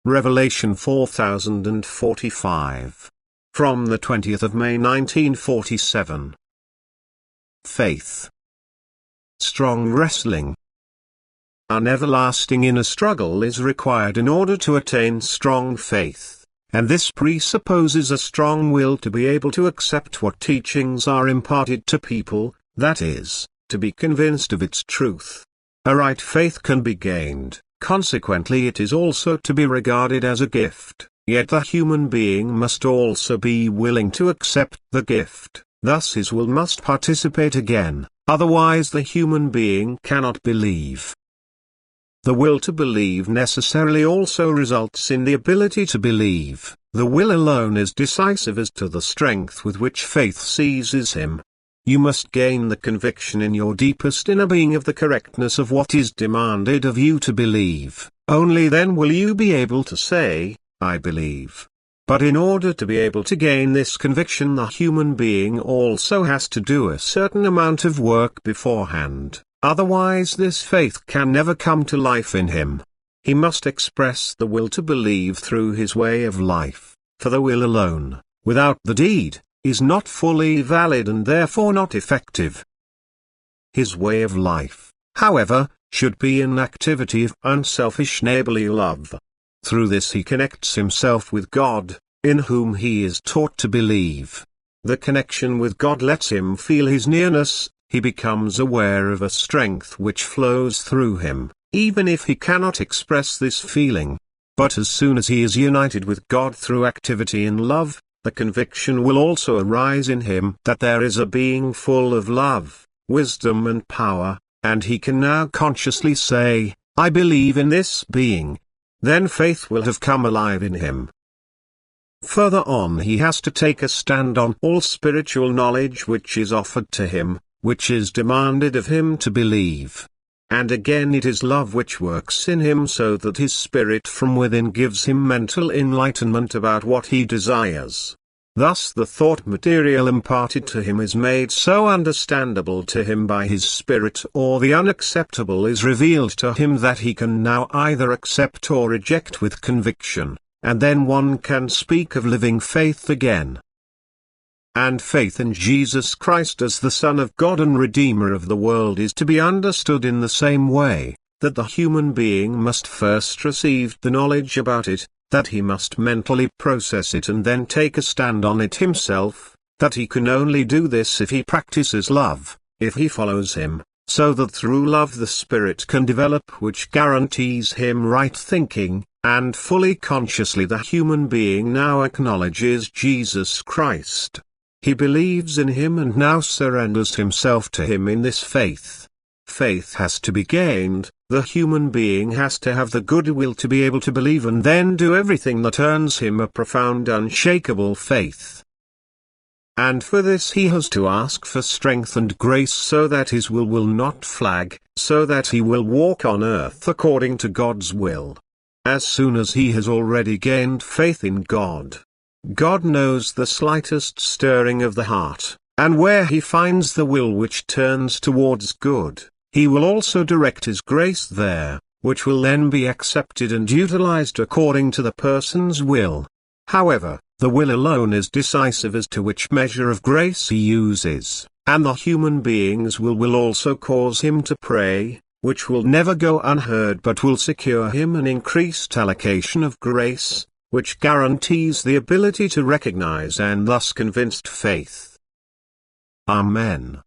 Revelation 4045. From the 20th of May 1947. Faith. Strong wrestling. An everlasting inner struggle is required in order to attain strong faith, and this presupposes a strong will to be able to accept what teachings are imparted to people, that is, to be convinced of its truth. A right faith can be gained, consequently it is also to be regarded as a gift, yet the human being must also be willing to accept the gift, thus his will must participate again, otherwise the human being cannot believe. The will to believe necessarily also results in the ability to believe. The will alone is decisive as to the strength with which faith seizes him. You must gain the conviction in your deepest inner being of the correctness of what is demanded of you to believe. Only then will you be able to say, I believe. But in order to be able to gain this conviction, the human being also has to do a certain amount of work beforehand. Otherwise this faith can never come to life in him. He must express the will to believe through his way of life, for the will alone, without the deed, is not fully valid and therefore not effective. His way of life, however, should be an activity of unselfish neighborly love. Through this he connects himself with God, in whom he is taught to believe. The connection with God lets him feel his nearness. He becomes aware of a strength which flows through him, even if he cannot express this feeling. But as soon as he is united with God through activity in love, the conviction will also arise in him that there is a being full of love, wisdom and power, and he can now consciously say, I believe in this being. Then faith will have come alive in him. Further on he has to take a stand on all spiritual knowledge which is offered to him, which is demanded of him to believe. And again it is love which works in him so that his spirit from within gives him mental enlightenment about what he desires. Thus the thought material imparted to him is made so understandable to him by his spirit, or the unacceptable is revealed to him that he can now either accept or reject with conviction, and then one can speak of living faith again. And faith in Jesus Christ as the Son of God and Redeemer of the world is to be understood in the same way, that the human being must first receive the knowledge about it, that he must mentally process it and then take a stand on it himself, that he can only do this if he practices love, if he follows him, so that through love the Spirit can develop which guarantees him right thinking, and fully consciously the human being now acknowledges Jesus Christ. He believes in him and now surrenders himself to him in this faith. Faith has to be gained, the human being has to have the good will to be able to believe and then do everything that earns him a profound unshakable faith. And for this he has to ask for strength and grace so that his will not flag, so that he will walk on earth according to God's will. As soon as he has already gained faith in God, God knows the slightest stirring of the heart, and where he finds the will which turns towards good, he will also direct his grace there, which will then be accepted and utilized according to the person's will. However, the will alone is decisive as to which measure of grace he uses, and the human being's will also cause him to pray, which will never go unheard but will secure him an increased allocation of grace, which guarantees the ability to recognize and thus convinced faith. Amen.